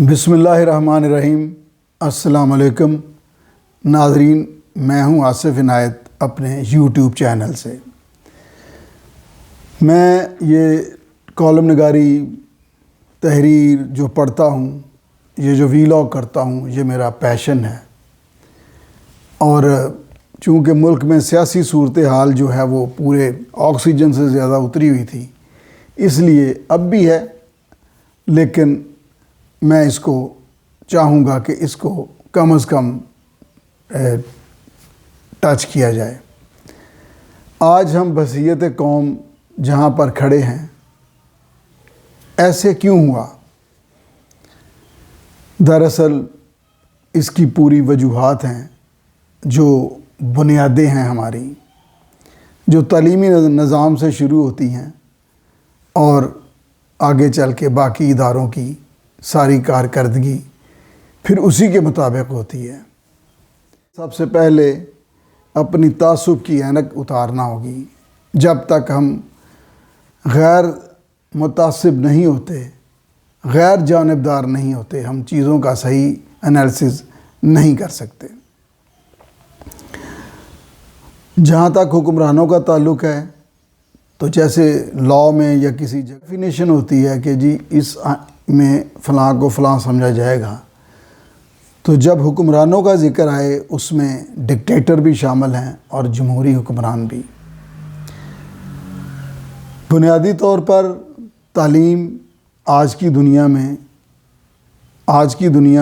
بسم اللہ الرحمن الرحیم۔ السلام علیکم ناظرین، میں ہوں آصف عنایت اپنے یوٹیوب چینل سے۔ میں یہ کالم نگاری تحریر جو پڑھتا ہوں، یہ جو ویلاگ کرتا ہوں، یہ میرا پیشن ہے۔ اور چونکہ ملک میں سیاسی صورتحال جو ہے وہ پورے آکسیجن سے زیادہ اتری ہوئی تھی، اس لیے اب بھی ہے، لیکن میں اس کو چاہوں گا کہ اس کو کم از کم ٹچ کیا جائے۔ آج ہم بصیرت قوم جہاں پر کھڑے ہیں، ایسے کیوں ہوا؟ دراصل اس کی پوری وجوہات ہیں جو بنیادیں ہیں ہماری، جو تعلیمی نظام سے شروع ہوتی ہیں اور آگے چل کے باقی اداروں کی ساری کارکردگی پھر اسی کے مطابق ہوتی ہے۔ سب سے پہلے اپنی تعصب کی اینک اتارنا ہوگی۔ جب تک ہم غیر متعصب نہیں ہوتے، غیر جانبدار نہیں ہوتے، ہم چیزوں کا صحیح انالیسز نہیں کر سکتے۔ جہاں تک حکمرانوں کا تعلق ہے، تو جیسے لاء میں یا کسی ڈیفینیشن ہوتی ہے کہ جی اس میں فلاں کو فلاں سمجھا جائے گا، تو جب حکمرانوں کا ذکر آئے اس میں ڈکٹیٹر بھی شامل ہیں اور جمہوری حکمران بھی۔ بنیادی طور پر تعلیم آج کی دنیا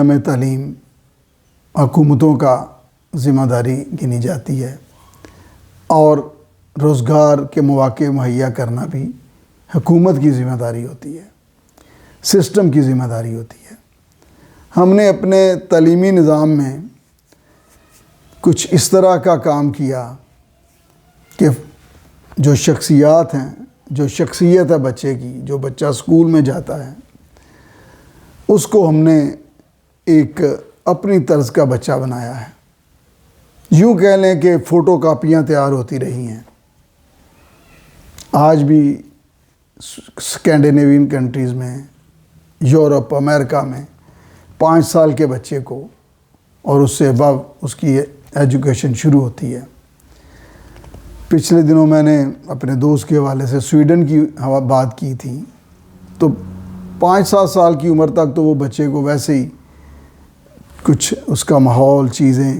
میں تعلیم حکومتوں کا ذمہ داری گنی جاتی ہے، اور روزگار کے مواقع مہیا کرنا بھی حکومت کی ذمہ داری ہوتی ہے، سسٹم کی ذمہ داری ہوتی ہے۔ ہم نے اپنے تعلیمی نظام میں کچھ اس طرح کا کام کیا کہ جو شخصیات ہیں، جو شخصیت ہے بچے کی، جو بچہ اسکول میں جاتا ہے، اس کو ہم نے ایک اپنی طرز کا بچہ بنایا ہے۔ یوں کہہ لیں کہ فوٹو کاپیاں تیار ہوتی رہی ہیں۔ آج بھی اسکینڈینیوین کنٹریز میں، یورپ، امریکہ میں 5 سال کے بچے کو اور اس سے ابو اس کی ایجوکیشن شروع ہوتی ہے۔ پچھلے دنوں میں نے اپنے دوست کے حوالے سے سویڈن کی بات کی تھی، تو 5-7 سال کی عمر تک تو وہ بچے کو ویسے ہی کچھ اس کا ماحول، چیزیں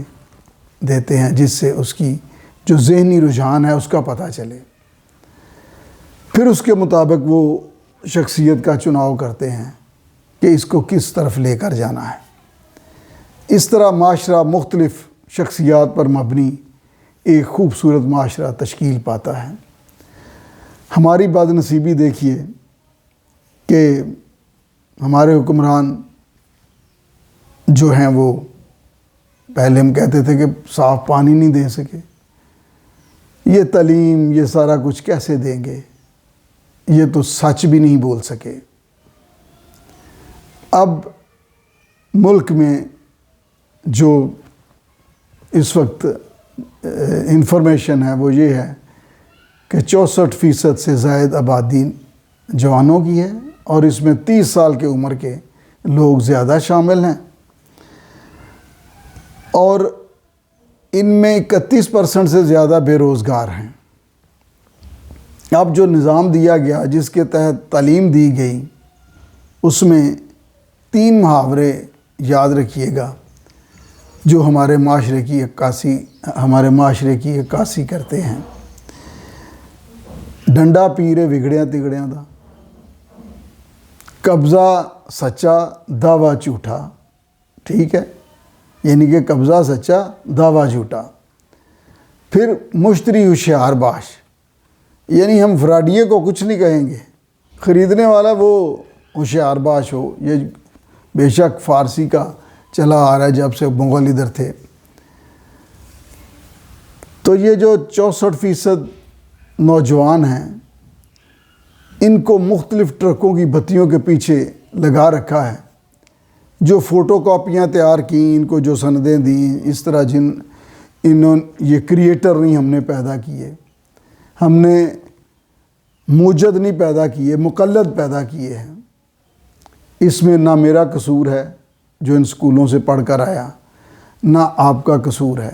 دیتے ہیں جس سے اس کی جو ذہنی رجحان ہے اس کا پتہ چلے، پھر اس کے مطابق وہ شخصیت کا چناؤ کرتے ہیں کہ اس کو کس طرف لے کر جانا ہے۔ اس طرح معاشرہ مختلف شخصیات پر مبنی ایک خوبصورت معاشرہ تشکیل پاتا ہے۔ ہماری بد نصیبی دیکھیے کہ ہمارے حکمران جو ہیں وہ پہلے ہم کہتے تھے کہ صاف پانی نہیں دے سکے، یہ تعلیم، یہ سارا کچھ کیسے دیں گے، یہ تو سچ بھی نہیں بول سکے۔ اب ملک میں جو اس وقت انفارمیشن ہے وہ یہ ہے کہ 64% سے زائد آبادی جوانوں کی ہے، اور اس میں 30 سال کی عمر کے لوگ زیادہ شامل ہیں، اور ان میں 31% سے زیادہ بے روزگار ہیں۔ اب جو نظام دیا گیا، جس کے تحت تعلیم دی گئی، اس میں 3 محاورے یاد رکھیے گا جو ہمارے معاشرے کی عکاسی کرتے ہیں۔ ڈنڈا پیرے وگڑیاں تگڑیاں دا، قبضہ سچا دعویٰ جھوٹا، ٹھیک ہے، یعنی کہ قبضہ سچا دعویٰ جھوٹا۔ پھر مشتری ہوشیار باش، یعنی ہم فراڈیے کو کچھ نہیں کہیں گے، خریدنے والا وہ ہوشیار باش ہو۔ یہ بے شک فارسی کا چلا آ رہا ہے جب سے مغل ادھر تھے۔ تو یہ جو 64% نوجوان ہیں، ان کو مختلف ٹرکوں کی بتیوں کے پیچھے لگا رکھا ہے، جو فوٹو کاپیاں تیار کیں، ان کو جو سندیں دیں، اس طرح یہ کریٹر نہیں ہم نے پیدا کیے، ہم نے موجد نہیں پیدا کیے، مقلد پیدا کیے ہیں۔ اس میں نہ میرا قصور ہے جو ان سکولوں سے پڑھ کر آیا، نہ آپ کا قصور ہے،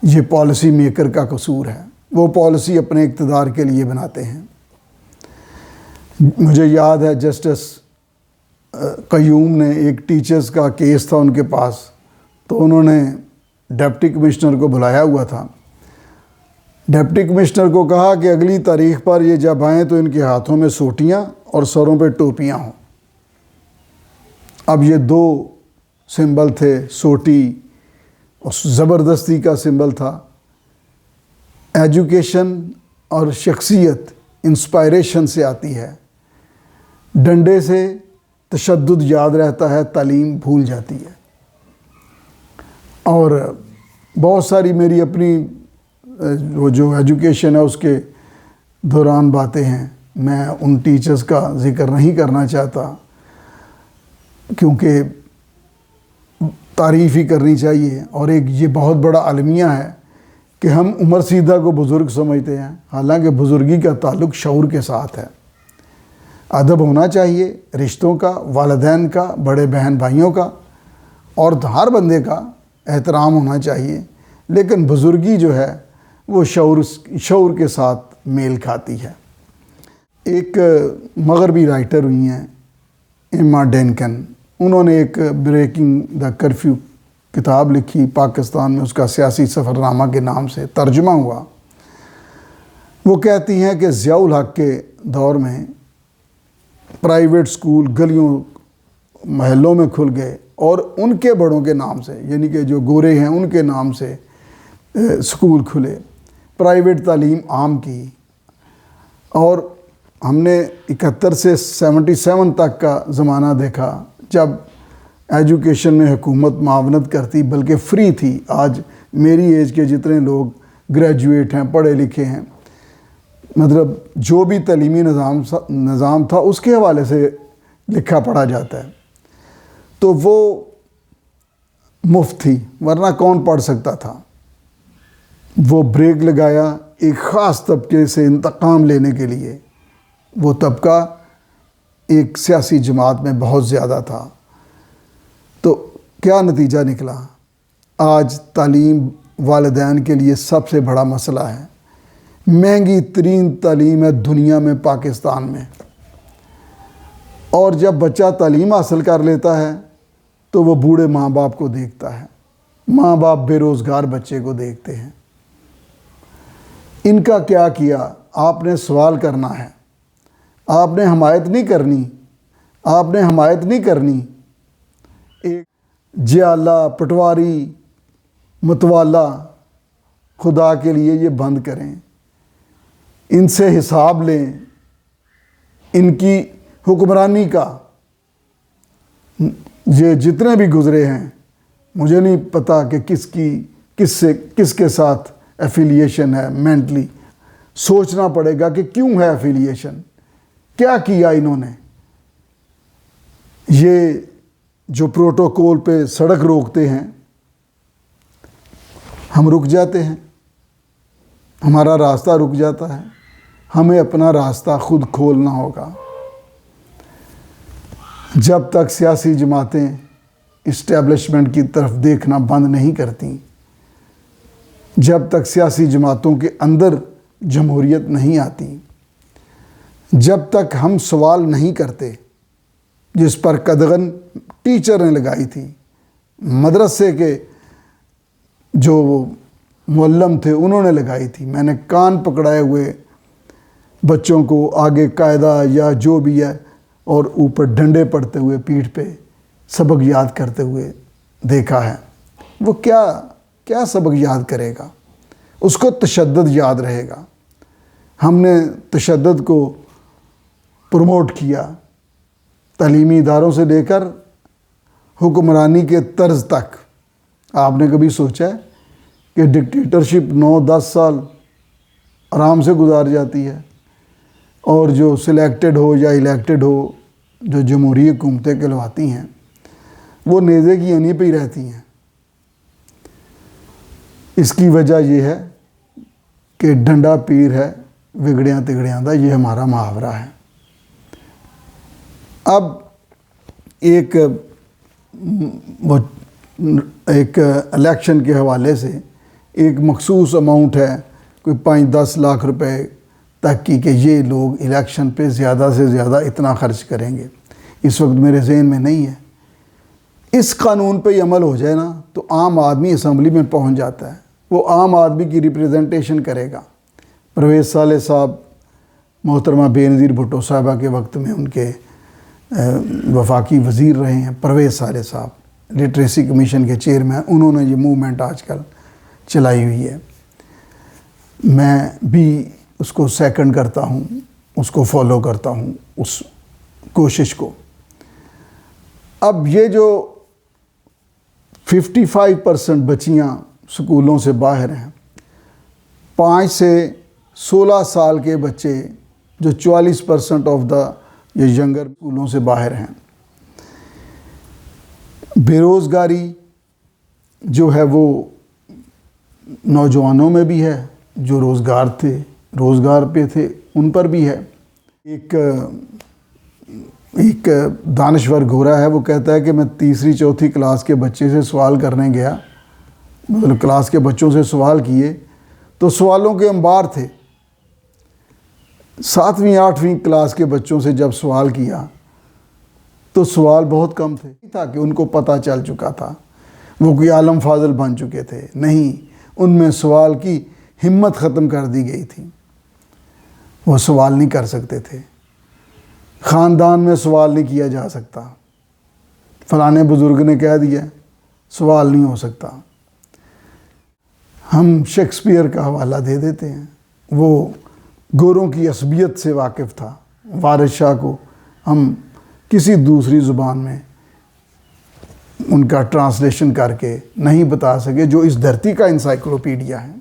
یہ پالیسی میکر کا قصور ہے۔ وہ پالیسی اپنے اقتدار کے لیے بناتے ہیں۔ مجھے یاد ہے جسٹس قیوم نے ایک ٹیچرز کا کیس تھا ان کے پاس، تو انہوں نے ڈپٹی کمشنر کو بلایا ہوا تھا۔ ڈپٹی کمشنر کو کہا کہ اگلی تاریخ پر یہ جب آئیں تو ان کے ہاتھوں میں سوٹیاں اور سروں پہ ٹوپیاں ہوں۔ اب یہ دو سمبل تھے، سوٹی اور زبردستی کا سمبل تھا۔ ایجوکیشن اور شخصیت انسپائریشن سے آتی ہے، ڈنڈے سے تشدد یاد رہتا ہے، تعلیم بھول جاتی ہے۔ اور بہت ساری میری اپنی وہ جو ایجوکیشن ہے اس کے دوران باتیں ہیں، میں ان ٹیچرز کا ذکر نہیں کرنا چاہتا کیونکہ تعریف ہی کرنی چاہیے۔ اور ایک یہ بہت بڑا المیہ ہے کہ ہم عمر سیدھا کو بزرگ سمجھتے ہیں، حالانکہ بزرگی کا تعلق شعور کے ساتھ ہے۔ ادب ہونا چاہیے رشتوں کا، والدین کا، بڑے بہن بھائیوں کا، اور ہر بندے کا احترام ہونا چاہیے، لیکن بزرگی جو ہے وہ شعور کے ساتھ میل کھاتی ہے۔ ایک مغربی رائٹر ہوئی ہیں ایما ڈینکن، انہوں نے ایک بریکنگ دا کرفیو کتاب لکھی، پاکستان میں اس کا سیاسی سفرنامہ کے نام سے ترجمہ ہوا۔ وہ کہتی ہیں کہ ضیاء الحق کے دور میں پرائیویٹ سکول گلیوں محلوں میں کھل گئے، اور ان کے بڑوں کے نام سے، یعنی کہ جو گورے ہیں ان کے نام سے سکول کھلے، پرائیویٹ تعلیم عام کی۔ اور ہم نے 71 سے 77 تک کا زمانہ دیکھا جب ایجوکیشن میں حکومت معاونت کرتی، بلکہ فری تھی۔ آج میری ایج کے جتنے لوگ گریجویٹ ہیں، پڑھے لکھے ہیں، مطلب جو بھی تعلیمی نظام تھا اس کے حوالے سے لکھا پڑھا جاتا ہے، تو وہ مفت تھی، ورنہ کون پڑھ سکتا تھا۔ وہ بریک لگایا ایک خاص طبقے سے انتقام لینے کے لیے۔ وہ طبقہ ایک سیاسی جماعت میں بہت زیادہ تھا، تو کیا نتیجہ نکلا؟ آج تعلیم والدین کے لیے سب سے بڑا مسئلہ ہے۔ مہنگی ترین تعلیم ہے دنیا میں پاکستان میں، اور جب بچہ تعلیم حاصل کر لیتا ہے تو وہ بوڑھے ماں باپ کو دیکھتا ہے، ماں باپ بے روزگار بچے کو دیکھتے ہیں۔ ان کا کیا کیا؟ آپ نے سوال کرنا ہے، آپ نے حمایت نہیں کرنی، آپ نے حمایت نہیں کرنی۔ ایک جیالہ، پٹواری، متوالا، خدا کے لیے یہ بند کریں، ان سے حساب لیں، ان کی حکمرانی کا۔ یہ جتنے بھی گزرے ہیں، مجھے نہیں پتا کہ کس کے ساتھ ایفیلیشن ہے۔ مینٹلی سوچنا پڑے گا کہ کیوں ہے ایفیلیشن، کیا کیا انہوں نے۔ یہ جو پروٹوکول پہ سڑک روکتے ہیں، ہم رک جاتے ہیں، ہمارا راستہ رک جاتا ہے۔ ہمیں اپنا راستہ خود کھولنا ہوگا۔ جب تک سیاسی جماعتیں اسٹیبلشمنٹ کی طرف دیکھنا بند نہیں کرتی، جب تک سیاسی جماعتوں کے اندر جمہوریت نہیں آتی، جب تک ہم سوال نہیں کرتے، جس پر قدغن ٹیچر نے لگائی تھی، مدرسے کے جو معلم تھے انہوں نے لگائی تھی۔ میں نے کان پکڑائے ہوئے بچوں کو آگے قاعدہ یا جو بھی ہے اور اوپر ڈنڈے پڑتے ہوئے پیٹھ پہ سبق یاد کرتے ہوئے دیکھا ہے۔ وہ کیا سبق یاد کرے گا؟ اس کو تشدد یاد رہے گا۔ ہم نے تشدد کو پروموٹ کیا، تعلیمی اداروں سے لے کر حکمرانی کے طرز تک۔ آپ نے کبھی سوچا ہے کہ ڈکٹیٹرشپ 9-10 سال آرام سے گزار جاتی ہے، اور جو سلیکٹڈ ہو یا الیکٹڈ ہو، جو جمہوری حکومتیں کہلواتی ہیں، وہ نیزے کی اینی پہ ہی رہتی ہیں۔ اس کی وجہ یہ ہے کہ ڈنڈا پیر ہے وگڑیاں تگڑیاں دا، یہ ہمارا محاورہ ہے۔ اب ایک الیکشن کے حوالے سے ایک مخصوص اماؤنٹ ہے کوئی 5-10 لاکھ روپے تک کی کہ یہ لوگ الیکشن پہ زیادہ سے زیادہ اتنا خرچ کریں گے، اس وقت میرے ذہن میں نہیں ہے۔ اس قانون پہ یہ عمل ہو جائے نا تو عام آدمی اسمبلی میں پہنچ جاتا ہے، وہ عام آدمی کی ریپریزنٹیشن کرے گا۔ پرویز صالح صاحب محترمہ بے نظیر بھٹو صاحبہ کے وقت میں ان کے وفاقی وزیر رہے ہیں پرویز صالح صاحب، لٹریسی کمیشن کے چیئرمین، انہوں نے یہ موومنٹ آج کل چلائی ہوئی ہے۔ میں بھی اس کو سیکنڈ کرتا ہوں، اس کو فالو کرتا ہوں، اس کوشش کو۔ اب یہ جو 55% بچیاں سکولوں سے باہر ہیں، 5 سے 16 سال کے بچے جو 44% آف دا یہ ینگر سکولوں سے باہر ہیں، بے روزگاری جو ہے وہ نوجوانوں میں بھی ہے، جو روزگار پہ تھے ان پر بھی ہے۔ ایک دانشور گورا ہے، وہ کہتا ہے کہ میں 3-4 کلاس کے بچے سے سوال کرنے گیا، مطلب کلاس کے بچوں سے سوال کیے تو سوالوں کے انبار تھے۔ 7ویں-8ویں کلاس کے بچوں سے جب سوال کیا تو سوال بہت کم تھے، تھا کہ ان کو پتہ چل چکا تھا، وہ کوئی عالم فاضل بن چکے تھے، نہیں، ان میں سوال کی ہمت ختم کر دی گئی تھی، وہ سوال نہیں کر سکتے تھے۔ خاندان میں سوال نہیں کیا جا سکتا، فلانے بزرگ نے کہہ دیا سوال نہیں ہو سکتا۔ ہم شیکسپیئر کا حوالہ دے دیتے ہیں، وہ گوروں کی عصبیت سے واقف تھا، وارث شاہ کو ہم کسی دوسری زبان میں ان کا ٹرانسلیشن کر کے نہیں بتا سکے، جو اس دھرتی کا انسائکلوپیڈیا ہے۔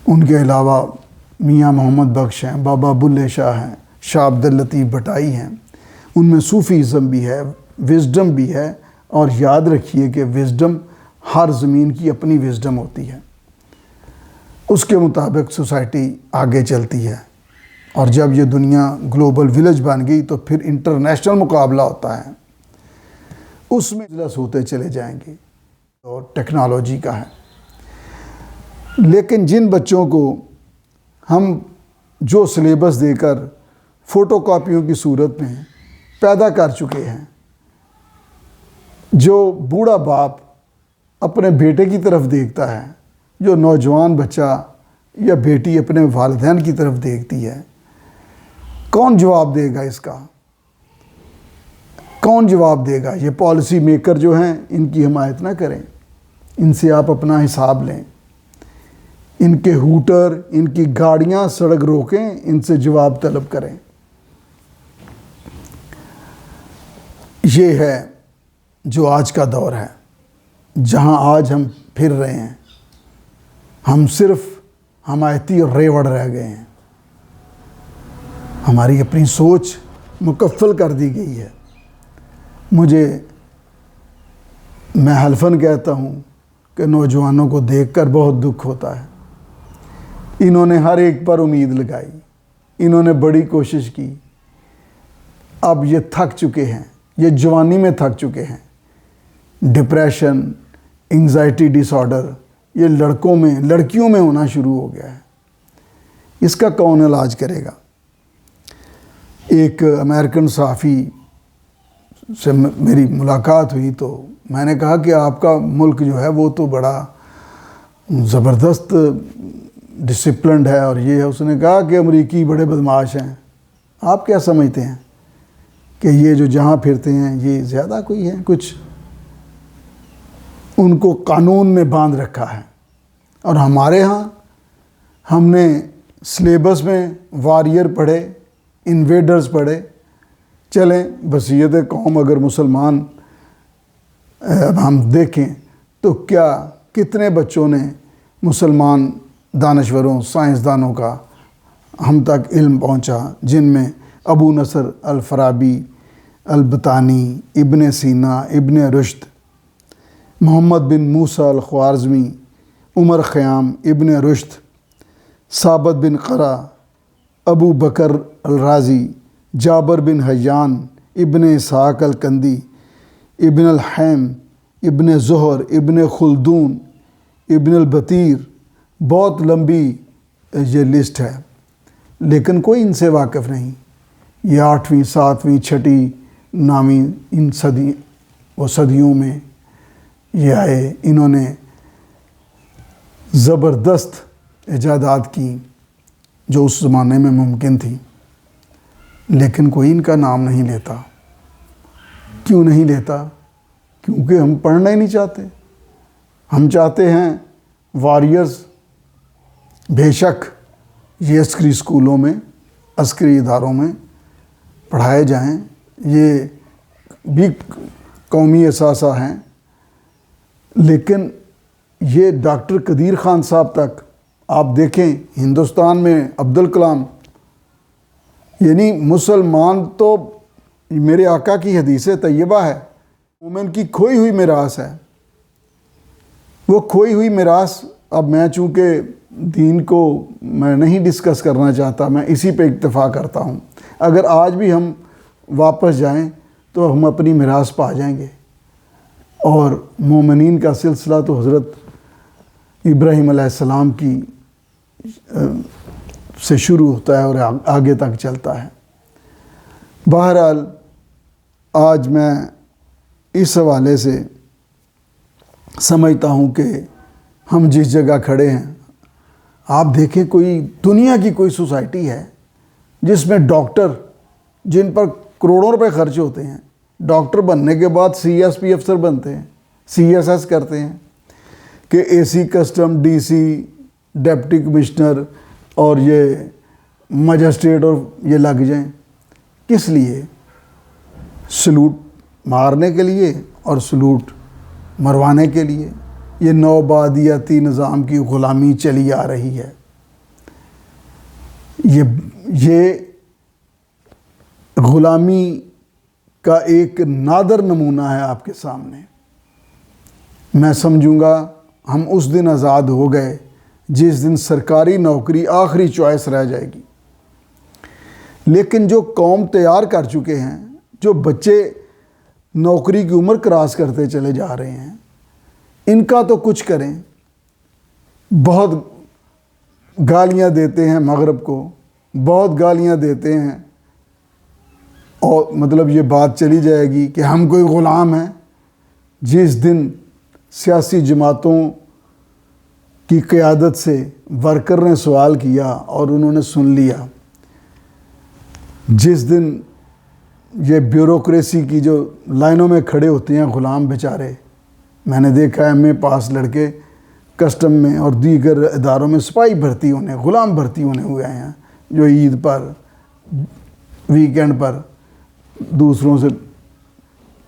ان کے علاوہ میاں محمد بخش ہیں، بابا بلے شاہ ہیں، شاہ عبد اللطیف بھٹائی ہیں، ان میں صوفیزم بھی ہے، وزڈم بھی ہے، اور یاد رکھیے کہ وزڈم ہر زمین کی اپنی وزڈم ہوتی ہے، اس کے مطابق سوسائٹی آگے چلتی ہے، اور جب یہ دنیا گلوبل ولیج بن گئی تو پھر انٹرنیشنل مقابلہ ہوتا ہے، اس میں اجلاس ہوتے چلے جائیں گے، اور ٹیکنالوجی کا ہے۔ لیکن جن بچوں کو ہم جو سلیبس دے کر فوٹو کاپیوں کی صورت میں پیدا کر چکے ہیں، جو بوڑھا باپ اپنے بیٹے کی طرف دیکھتا ہے، جو نوجوان بچہ یا بیٹی اپنے والدین کی طرف دیکھتی ہے، کون جواب دے گا اس کا؟ کون جواب دے گا؟ یہ پالیسی میکر جو ہیں ان کی حمایت نہ کریں، ان سے آپ اپنا حساب لیں، ان کے ہوٹر، ان کی گاڑیاں سڑک روکیں، ان سے جواب طلب کریں۔ یہ ہے جو آج کا دور ہے، جہاں آج ہم پھر رہے ہیں، ہم صرف حمایتی اور ریوڑ رہ گئے ہیں، ہماری اپنی سوچ مکفل کر دی گئی ہے۔ میں حلفاً کہتا ہوں کہ نوجوانوں کو دیکھ کر بہت دکھ ہوتا ہے، انہوں نے ہر ایک پر امید لگائی، انہوں نے بڑی کوشش کی، اب یہ تھک چکے ہیں، یہ جوانی میں تھک چکے ہیں۔ ڈپریشن، انگزائٹی ڈس آرڈر یہ لڑکیوں میں ہونا شروع ہو گیا ہے، اس کا کون علاج کرے گا؟ ایک امریکن صحافی سے میری ملاقات ہوئی تو میں نے کہا کہ آپ کا ملک جو ہے وہ تو بڑا زبردست ڈسپلنڈ ہے اور یہ ہے۔ اس نے کہا کہ امریکی بڑے بدماش ہیں۔ آپ کیا سمجھتے ہیں کہ یہ جو جہاں پھرتے ہیں یہ زیادہ کوئی ہیں؟ کچھ ان کو قانون میں باندھ رکھا ہے، اور ہمارے ہاں ہم نے سلیبس میں واریر پڑھے، انویڈرز پڑھے۔ چلیں بصیرت قوم اگر مسلمان ہم دیکھیں تو کتنے بچوں نے مسلمان دانشوروں، سائنسدانوں کا ہم تک علم پہنچا، جن میں ابو نصر الفارابی، البطانی، ابن سینا، ابن رشد، محمد بن موسیٰ الخوارزمی، عمر خیام، ابن رشد، ثابت بن قرہ، ابو بکر الرازی، جابر بن حیان، ابن اسحاق الکندی، ابن الحیم، ابن زہر، ابن خلدون، ابن البطیر، بہت لمبی یہ لسٹ ہے، لیکن کوئی ان سے واقف نہیں۔ یہ 8ویں 7ویں 6ٹھی 9ویں ان صدیوں میں یہ آئے، انہوں نے زبردست ایجادات کی جو اس زمانے میں ممکن تھی، لیکن کوئی ان کا نام نہیں لیتا۔ کیوں نہیں لیتا؟ کیونکہ ہم پڑھنا ہی نہیں چاہتے۔ ہم چاہتے ہیں وارئرز بے شک یہ عسکری اسکولوں میں، عسکری اداروں میں پڑھائے جائیں، یہ بھی قومی اثاثہ ہیں، لیکن یہ ڈاکٹر قدیر خان صاحب تک آپ دیکھیں، ہندوستان میں عبدالکلام، یعنی مسلمان تو میرے آقا کی حدیث طیبہ ہے، مومن کی کھوئی ہوئی میراث ہے۔ وہ کھوئی ہوئی میراث، اب میں چونکہ دین کو میں نہیں ڈسکس کرنا چاہتا، میں اسی پہ اکتفا کرتا ہوں۔ اگر آج بھی ہم واپس جائیں تو ہم اپنی میراث پا جائیں گے، اور مومنین کا سلسلہ تو حضرت ابراہیم علیہ السلام کی سے شروع ہوتا ہے اور آگے تک چلتا ہے۔ بہرحال آج میں اس حوالے سے سمجھتا ہوں کہ ہم جس جگہ کھڑے ہیں، آپ دیکھیں کوئی دنیا کی کوئی سوسائٹی ہے جس میں ڈاکٹر، جن پر کروڑوں روپے خرچ ہوتے ہیں، ڈاکٹر بننے کے بعد سی ایس پی افسر بنتے ہیں، سی ایس ایس کرتے ہیں کہ A C custom, D C, deputy commissioner اور یہ مجسٹریٹ اور یہ لگ جائیں۔ کس لیے؟ سلوٹ مارنے کے لیے اور سلوٹ مروانے کے لیے۔ یہ نوآبادیاتی نظام کی غلامی چلی آ رہی ہے۔ یہ غلامی کا ایک نادر نمونہ ہے آپ کے سامنے۔ میں سمجھوں گا ہم اس دن آزاد ہو گئے جس دن سرکاری نوکری آخری چوائس رہ جائے گی۔ لیکن جو قوم تیار کر چکے ہیں، جو بچے نوکری کی عمر کراس کرتے چلے جا رہے ہیں، ان کا تو کچھ کریں۔ بہت گالیاں دیتے ہیں مغرب کو، بہت گالیاں دیتے ہیں، اور مطلب یہ بات چلی جائے گی کہ ہم کوئی غلام ہیں۔ جس دن سیاسی جماعتوں کی قیادت سے ورکر نے سوال کیا اور انہوں نے سن لیا، جس دن یہ بیوروکریسی کی جو لائنوں میں کھڑے ہوتے ہیں غلام بیچارے، میں نے دیکھا ہے ایم اے پاس لڑکے کسٹم میں اور دیگر اداروں میں سپاہی بھرتی ہونے، غلام بھرتی ہونے ہوئے ہیں، جو عید پر، ویکینڈ پر دوسروں سے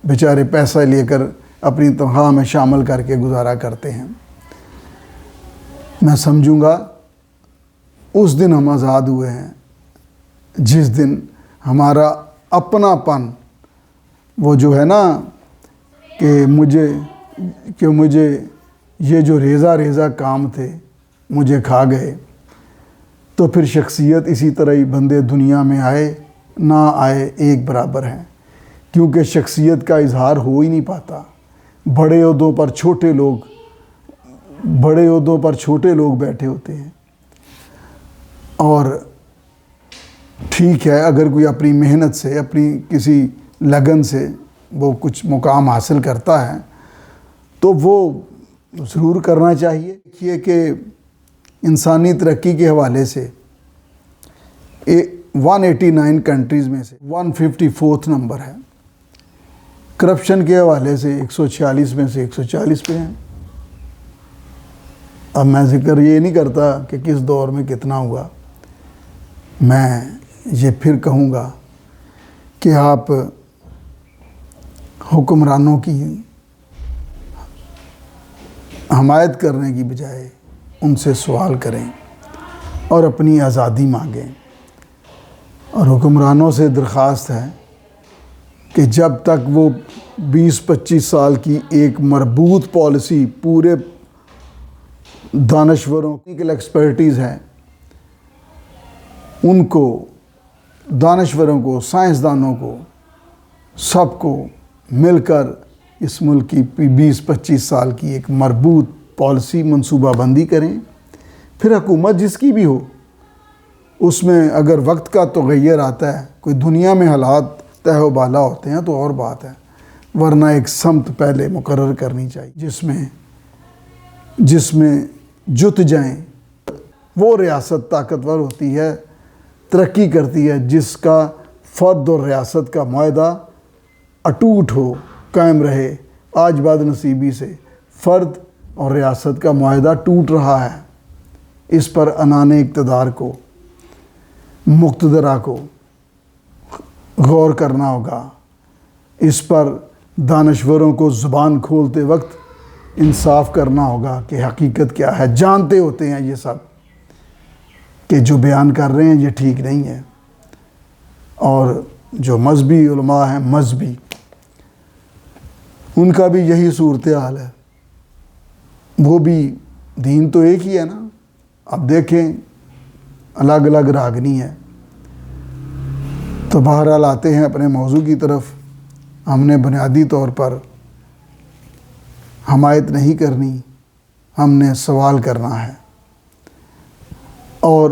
بیچارے پیسہ لے کر اپنی تنخواہ میں شامل کر کے گزارا کرتے ہیں۔ میں سمجھوں گا اس دن ہم آزاد ہوئے ہیں جس دن ہمارا اپنا پن، وہ جو ہے نا کہ مجھے یہ جو ریزہ کام تھے مجھے کھا گئے، تو پھر شخصیت اسی طرح ہی بندے دنیا میں آئے نہ آئے ایک برابر ہیں، کیونکہ شخصیت کا اظہار ہو ہی نہیں پاتا۔ بڑے عہدوں پر چھوٹے لوگ بیٹھے ہوتے ہیں، اور ٹھیک ہے اگر کوئی اپنی محنت سے، اپنی کسی لگن سے وہ کچھ مقام حاصل کرتا ہے تو وہ ضرور کرنا چاہیے۔ دیکھیے کہ انسانی ترقی کے حوالے سے 189 کنٹریز میں سے 154 نمبر ہے، کرپشن کے حوالے سے 146 میں سے 140 پہ ہیں۔ اب میں ذکر یہ نہیں کرتا کہ کس دور میں کتنا ہوا، میں یہ پھر کہوں گا کہ آپ حکمرانوں کی حمایت کرنے کی بجائے ان سے سوال کریں اور اپنی آزادی مانگیں، اور حکمرانوں سے درخواست ہے کہ جب تک وہ 20-25 سال کی ایک مربوط پالیسی پورے دانشوروں کی ایکسپرٹیز ہے، ان کو، دانشوروں کو، سائنسدانوں کو سب کو مل کر اس ملک کی 20-25 سال کی ایک مربوط پالیسی منصوبہ بندی کریں. پھر حکومت جس کی بھی ہو، اس میں اگر وقت کا تغیر آتا ہے، کوئی دنیا میں حالات تہ و بالا ہوتے ہیں تو اور بات ہے، ورنہ ایک سمت پہلے مقرر کرنی چاہیے جس میں جت جائیں. وہ ریاست طاقتور ہوتی ہے، ترقی کرتی ہے، جس کا فرد اور ریاست کا معاہدہ اٹوٹ ہو، قائم رہے. آج بد نصیبی سے فرد اور ریاست کا معاہدہ ٹوٹ رہا ہے. اس پر عنان اقتدار کو، مقتدرہ کو غور کرنا ہوگا. اس پر دانشوروں کو زبان کھولتے وقت انصاف کرنا ہوگا کہ حقیقت کیا ہے. جانتے ہوتے ہیں یہ سب کہ جو بیان کر رہے ہیں یہ ٹھیک نہیں ہے. اور جو مذہبی علماء ہیں، مذہبی، ان کا بھی یہی صورتحال ہے. وہ بھی دین تو ایک ہی ہے نا. اب دیکھیں الگ الگ راگنی ہے. تو بہرحال آتے ہیں اپنے موضوع کی طرف. ہم نے بنیادی طور پر حمایت نہیں کرنی، ہم نے سوال کرنا ہے. اور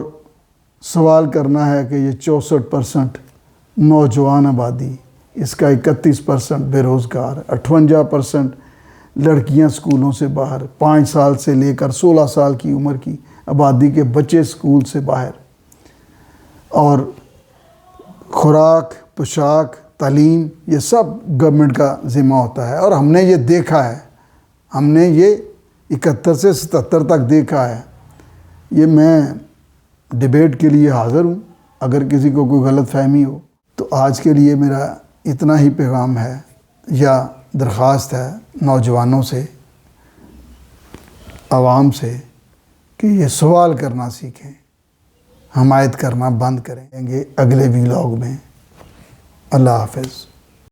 سوال کرنا ہے کہ یہ 64% نوجوان آبادی، اس کا 31% بے روزگار، 58% لڑکیاں اسکولوں سے باہر، 5 سال سے لے کر 16 سال کی عمر کی آبادی کے بچے اسکول سے باہر. اور خوراک، پوشاک، تعلیم، یہ سب گورنمنٹ کا ذمہ ہوتا ہے. اور ہم نے یہ دیکھا ہے، ہم نے یہ 71 سے 77 تک دیکھا ہے. یہ میں ڈیبیٹ کے لیے حاضر ہوں اگر کسی کو کوئی غلط فہمی ہو. تو آج کے لیے میرا اتنا ہی پیغام ہے یا درخواست ہے نوجوانوں سے، عوام سے، کہ یہ سوال کرنا سیکھیں، حمایت کرنا بند کریں گے اگلے ویلاگ میں. اللہ حافظ.